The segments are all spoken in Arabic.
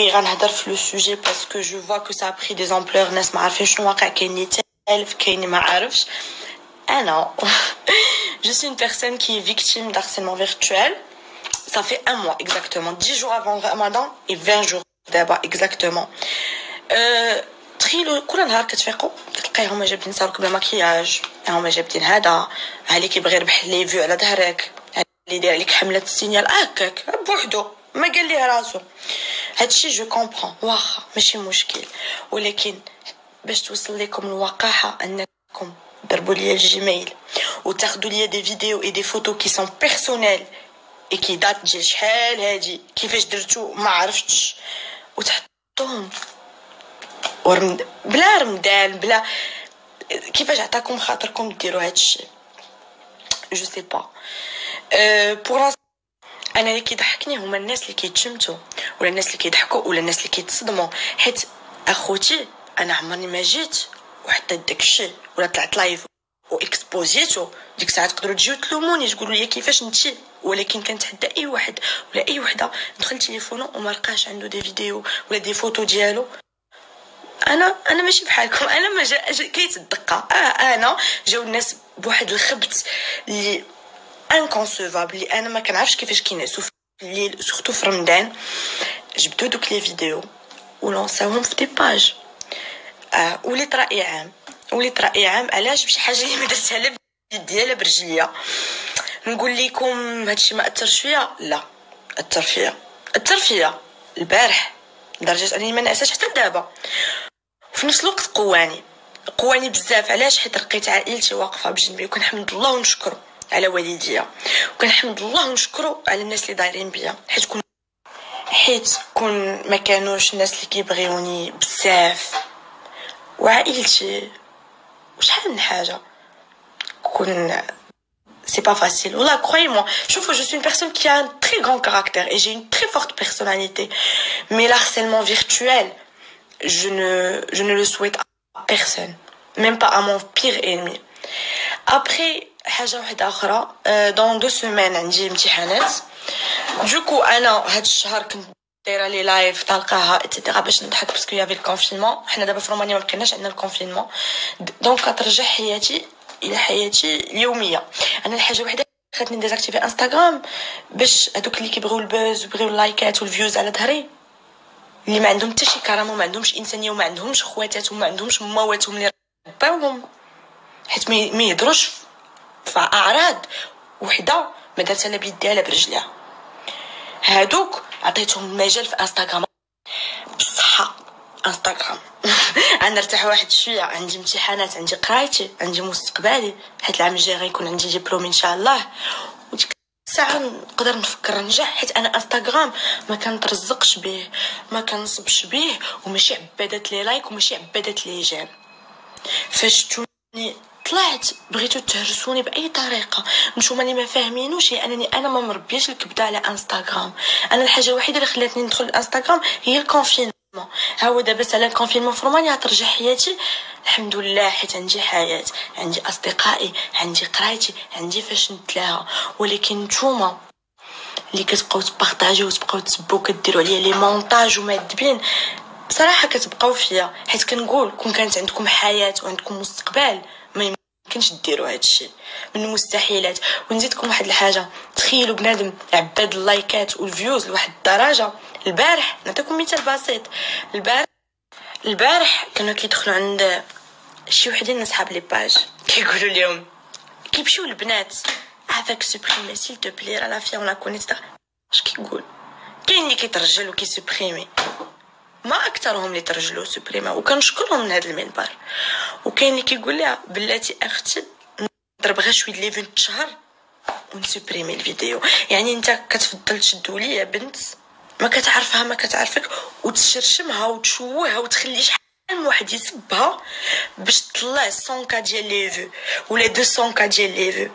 غنهضر في لو سوجي باسكو جو فوا كو سا بري دي امبلور. ناس ما عارفين شنو واقع، كاين اللي تالف كاين اللي ما عارفش. انا je suis une personne qui est victime d'harcèlement virtuel. Ça fait un mois exactement, 10 jours avant Ramadan et 20 jours d'abord exactement. تخيلوا كل نهار كتفيقوا كتلقاي هما جابدين صاروك بلا مكياج، هما جابدين هذا عليك يبغي يربح لي فيو على ظهرك، اللي يدير عليك حملة السينيال هكاك بوحدو ما قال ليه راسو. هادشي جو كومبرون واخا ماشي مشكل، ولكن باش توصل لكم الوقاحة انكم ضربوا لي الجيميل وتاخذوا لي دي فيديو اي دي فوتو كي سون بيرسونيل اي كي دات ديال شحال هادي كيفاش درتو ما عرفتش، وتحطوهم بلا رمدان بلا كيفاش عطاكم خاطركم ديروا هادشي. جو سي با بور انا اللي كيضحكني هما الناس اللي كيتشمتوا ولا الناس اللي كيضحكوا ولا الناس اللي كيتصدموا، حيت اخوتي انا عمرني ما جيت وحتى داكشي ولا طلعت لايف واكسبوزيتو. ديك الساعه تقدروا تجيو تلوموني تقولوا لي كيفاش نتي، ولكن كنتحدى اي واحد ولا اي وحده ندخل تليفونه وما لقاش عنده دي فيديو ولا دي فوتو ديالو. انا ماشي بحالكم، انا ما كيتصدق. انا جاو الناس بواحد الخبت اللي انكونسيفابل اللي انا ما كنعرفش كيفاش كينعسوا في الليل سورتو في رمضان. جبدوا دوك لي فيديو ولونساوهم في دي باج. وليت راي عام علاش بشي حاجه اللي ما درتها لا بيديا برجليا. نقول لكم هادشي ما اثرش فيا، لا اثر فيا البارح لدرجه انني ما نعساش حتى دابا. في نفس الوقت قواني بزاف. علاش؟ حيت لقيت عائلتي واقفه بجنبي وكنحمد الله ونشكرو على والديا وكنحمد الله ونشكرو على الناس اللي دايرين بيا، حيت كون ما كانوش الناس اللي كيبغيوني بزاف وعائلتي وشحال من حاجه كون c'est pas facile. Voilà, croyez-moi. Je suis une personne qui a un très grand caractère et j'ai une très forte personnalité. Mais l'harcèlement virtuel, je ne le souhaite à personne. Même pas à mon pire ennemi. Après, حاجة واحدة أخرى. Dans 2 semaines عندي امتحانات. Du coup أنا هاد الشهر كنت دايره لي لايف تلقاها اتسيتيرا باش نضحك باسكو يافي الكونفينمون. حنا دابا في رومانيا ما بقيناش عندنا الكونفينمون، دونك كترجع حياتي الى حياتي اليوميه. انا الحاجه وحده خلاتني ديزاكتيفي انستغرام باش هذوك اللي كيبغيو البوز وبغيو اللايكات والفيوز على ظهري، اللي ما عندهم حتى شي كرامه وما عندهمش انسانيه وما عندهمش خواتاتهم وما عندهمش ماواتهم اللي رباوهم، حيت ما يهضروش في اعراض وحده ما دارتها لا بيديها لا برجليها. هادوك عطيتهم المجال في انستغرام بصحة. انستغرام انا نرتاح واحد شويه، عندي امتحانات، عندي قرايتي، عندي مستقبلي، حيت العام الجاي غيكون عندي ديبلوم ان شاء الله، وديك الساعه نقدر نفكر ننجح، حيت انا انستغرام ما كنترزقش به ما كنصبش به وماشي عبادات لي لايك وماشي عبادات لي جيم. فشتوني طلعت بغيتو تهرسوني باي طريقه، نتوما اللي ما فاهمينوش لانني انا ما مربياش الكبده على انستغرام. انا الحاجه الوحيده اللي خلاتني ندخل الانستغرام هي الكونفينمون. ها هو دابا سالا الكونفينمون في رومانيا ترجع حياتي الحمد لله، حيت عندي حياه، عندي اصدقائي، عندي قرايتي، عندي فاش نتلاها. ولكن نتوما اللي كتبقاو تبارطاجيو وتبقاو تسبوا كديروا عليا لي مونتاج ومادبين، بصراحه كتبقاو فيا، حيت كنقول كون كانت عندكم حياه وعندكم مستقبل ما يمكنش ديروا هادشي، من المستحيلات. ونزيدكم واحد الحاجه، تخيلوا بنادم عباد اللايكات والفيوز لواحد الدرجه. البارح نعطيكم مثال بسيط، البارح كانوا كيدخلوا عند شي وحدين من صحاب لي باج كيقولوا لهم كيمشيو البنات افاك سوبريمي سيل تو بلي راه لا في اون لا كونيت. اش كيقول؟ كاين اللي كيترجل وكيسوبريمي، ما اكثرهم اللي ترجلوا سوبريما وكنشكرهم من هذا المنبر، وكاين اللي كيقول لها بلاتي اختي نضرب غير شويه ليفين شهر ونسوبريمي الفيديو. يعني انت كتفضل تشدوا لي يا بنت ما كتعرفها ما كتعرفك وتشرشمها وتشوهها وتخلي شحال من واحد يسبها باش تطلع 100 كا ديال لي فيو ولا 200 كا ديال لي فيو.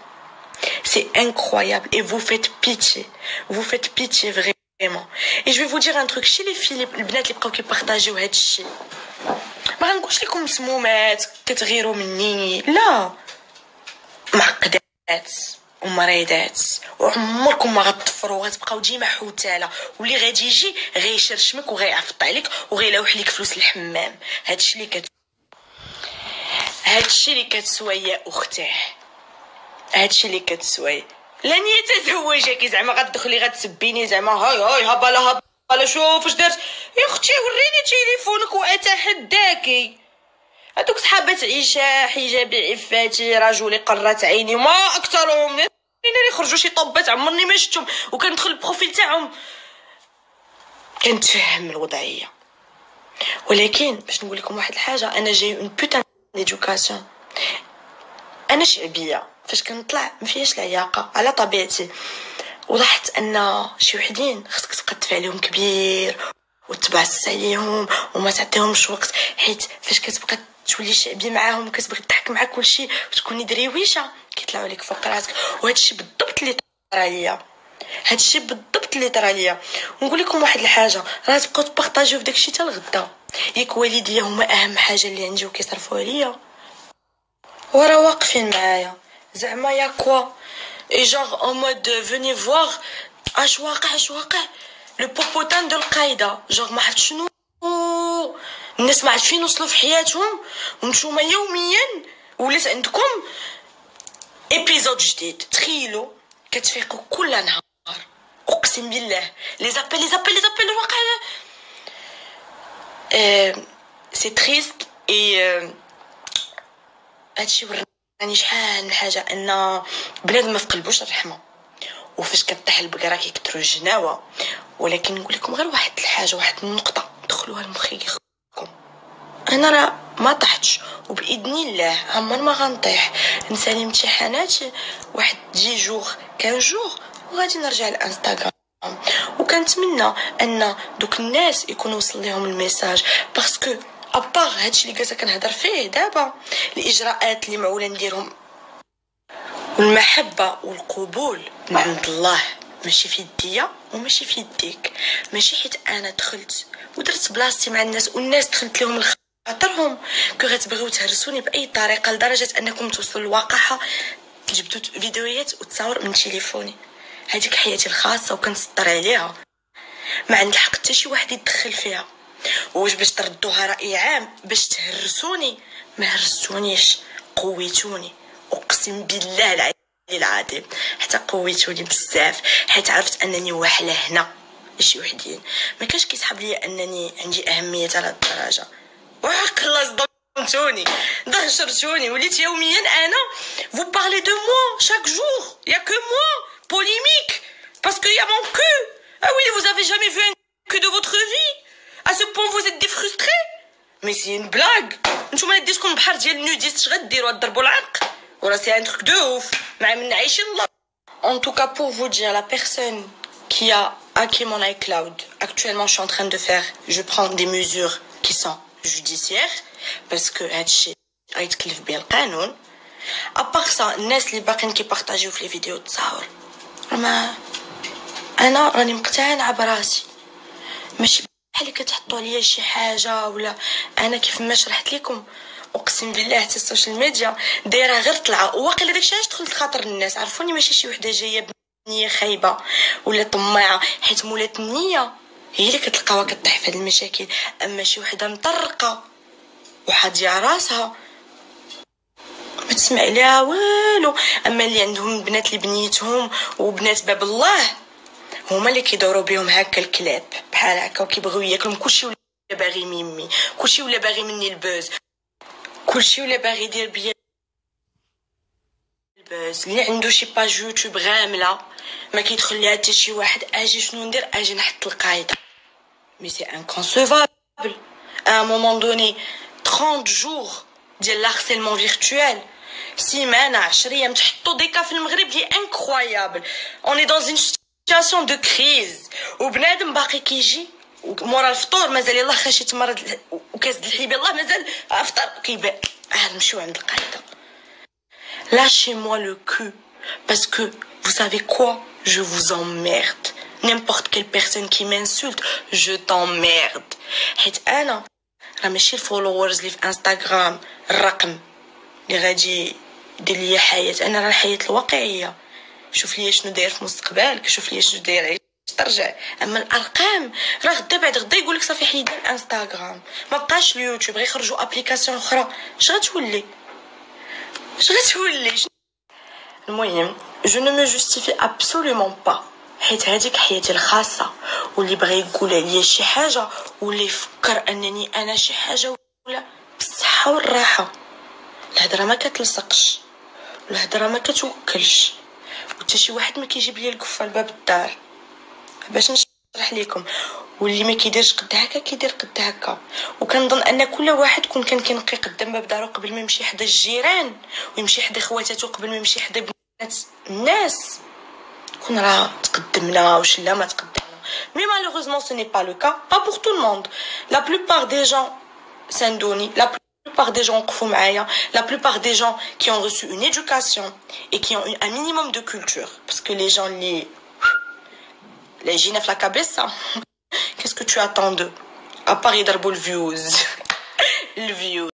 سي انكرويابل et vous faites pitié vraiment. Et je vais vous dire un truc, chez les filles البنات اللي بقاو كيبارطاجيو هذا الشيء، ما غنقولش لكم مسمومات كتغيروا مني، لا، معقدات ومريضات، وعمركم ما غتطفروا، غتبقاو ديما حوتاله، واللي غادي يجي غيشرشمك وغيعفط عليك وغيلوح لك فلوس الحمام. هادشي اللي كتسوى يا اختاه، هادشي اللي كتسوي. لن يتزوجك زعما غتدخلي غتسبيني زعما هاي هباله شوف اش درت يا اختي، وريني تليفونك واتحداكي. هادوك صحابات عيشه حجابي عفاتي رجلي قرات عيني ما اكثرهم، اللي يخرجوا شي طبات عمرني ما شفتهم، وكندخل البروفيل تاعهم كنتفهم الوضعيه. ولكن باش نقول لكم واحد الحاجه، انا جاي اون بوتان ديدوكاسيون، انا شعبيه فاش كنطلع ما فيهاش العياقه على طبيعتي، ولاحظت ان شي وحدين خصك تقدف عليهم كبير وتبعس عليهم وما تعطيهمش وقت، حيت فاش كتبقى تولي شعبي معاهم كتبغي تضحك مع كلشي وتكوني دريويشه كيطلعوا عليك فوق راسك. وهادشي بالضبط اللي طرا ليا، هادشي بالضبط اللي طرا ليا. ونقول لكم واحد الحاجه، راه تبقاو تبارطاجيو في داكشي حتى الغدا، ياك والديا هما اهم حاجه اللي عندي وكيصرفوا عليا ورا واقفين معايا زعما يا كوا اي جونغ اون مود فوني فوار اش واقع لو بوبوتان دو القايده، جونغ ما عرفت شنو الناس ما عرفت فين وصلوا في حياتهم، وانتوما يوميا ولات عندكم ايبيزود جديد. تخيلوا كتفيقوا كل نهار، اقسم بالله لي زابيل الواقع سي تريست. اي هادشي وراني شحال من حاجه ان بنادم ما في قلبوش الرحمه، وفاش كطيح البقره كيكثروا الجناوه. ولكن نقول لكم غير واحد الحاجه، واحد النقطه دخلوها لمخيكم، انا راه ما طحتش وباذن الله عمر ما غنطيح. نسالي امتحاناتي واحد 10 جوغ 15 جوغ وغادي نرجع للانستغرام، وكنتمنى ان دوك الناس يكون وصل لهم الميساج، باسكو ابار هادشي اللي جالسه كنهضر فيه دابا، الاجراءات اللي معوله نديرهم والمحبه والقبول من عند الله ماشي في يديا وماشي في يديك، ماشي حيت انا دخلت ودرت بلاصتي مع الناس والناس دخلت لهم خاطرهم كو غتبغيو تهرسوني باي طريقه لدرجه انكم توصلوا للواقعه جبتوا فيديوهات وتصاور من تليفوني. هذيك حياتي الخاصه وكنسطر عليها، ما عند الحق حتى شي واحد يتدخل فيها. واش باش تردوها راي عام باش تهرسوني؟ ما هرسونيش، قويتوني، اقسم بالله العلي العظيم حتى قويتوني بزاف، حيت عرفت انني واحله هنا شي وحدين ما كاش كيسحب ليا انني عندي اهميه على الدرجه. وحق الله صدمتوني دهشرتوني، وليت يوميا انا vous parlez de moi chaque jour, il y a que moi polémique parce qu'il y a mon cul. Ah oui, vous avez jamais vu un cul de votre vie? À ce point vous êtes des frustrés? Mais c'est une blague. نتوما ديتكم بحال ديال النوديست غديروا تضربوا العرق وراه سي ان تروك دو اوف مع من عايشين الله. En tout cas pour vous dire, la personne qui a hacké mon iCloud, actuellement je suis en train de faire, je prends des mesures qui sont judiciaires parce que هادشي غيتكلف بيه القانون. ابار سا الناس اللي باقيين كيبارطاجيو في لي فيديو تصاور، ما انا راني مقتنعه براسي، ماشي بحال كتحطوا عليا شي حاجه ولا انا كيف ما شرحت لكم. اقسم بالله حتى السوشيال ميديا دايره غير طلعه، واقيلا داكشي علاش دخلت خاطر الناس عرفوني ماشي شي وحده جايه بنيه خايبه ولا طماعه، حيت مولات النيه هي اللي كتلقاوها كطيح في هاد المشاكل. اما شي وحده مطرقه وحاضيه راسها ما تسمع لها والو. اما اللي عندهم بنات اللي بنيتهم وبنات باب الله هما اللي كيدوروا بهم هكا الكلاب بحال هكا وكيبغيو ياكلهم كلشي، ولا باغي ميمي كلشي، ولا باغي مني البوز كلشي، ولا باغي يدير بيا البوز. اللي عنده شي باج يوتيوب غامله ما كيدخل ليها حتى شي واحد، اجي شنو ندير؟ اجي نحط القايده. مي سي انكونسيفابل ا مومون دوني 30 جوغ ديال لارسيلمون فيرتوال، سيمانه 10 ايام تحطوا ديكا في المغرب لي انكرويابل. اوني دون اون سيتواسيون دو كريز، وبنادم باقي كيجي مورا الفطور مازال يلاه خاشي تمرض وكاس د الحليب يلاه مازال افطر كيبان. نمشيو عند القايده. Lâchez-moi le cul parce que vous savez quoi, je vous emmerde. N'importe quelle personne qui m'insulte, je t'emmerde. حيت انا راه ماشي الفولورز اللي في انستغرام الرقم اللي غادي يدير ليا حياه، انا راه الحياه الواقعيه شوف لي شنو داير في مستقبلك، شوف لي شنو داير ترجع. اما الارقام راه غدا بعد غدا يقولك صافي حيد الانستغرام، ما بقاش اليوتيوب، غيخرجوا ابليكاسيون اخرى. اش غتولي؟ المهم جو نو مو جوستيفي ابسولومون با، حيت هذيك حياتي الخاصه، واللي بغى يقول عليا شي حاجه ولا يفكر انني انا شي حاجه ولا بالصحه والراحه. الهضره ما كتلصقش، الهضره ما كتوكلش، وحتى شي واحد ما كيجيب لي القفه لباب الدار باش نشرح لكم. واللي ما كيديرش قد هكا كيدير قد هكا. وكنظن ان كل واحد كان كينقي قدام باب دارو قبل ما يمشي حدا الجيران ويمشي حدا خواتاتو، قبل ما يمشي حدا بنات الناس، كون راه تقدمنا واش لا ما تقدمنا. مي malheureusement ce n'est pas le cas, pas pour tout le monde. La plupart des gens s'indonient, la plupart des gens وقفوا معايا, la plupart des gens qui ont reçu une éducation et qui ont un minimum de culture, parce que les gens les جينا في la cabeza. Qu'est-ce que tu attends d'eux à part يضربوا الفيوز؟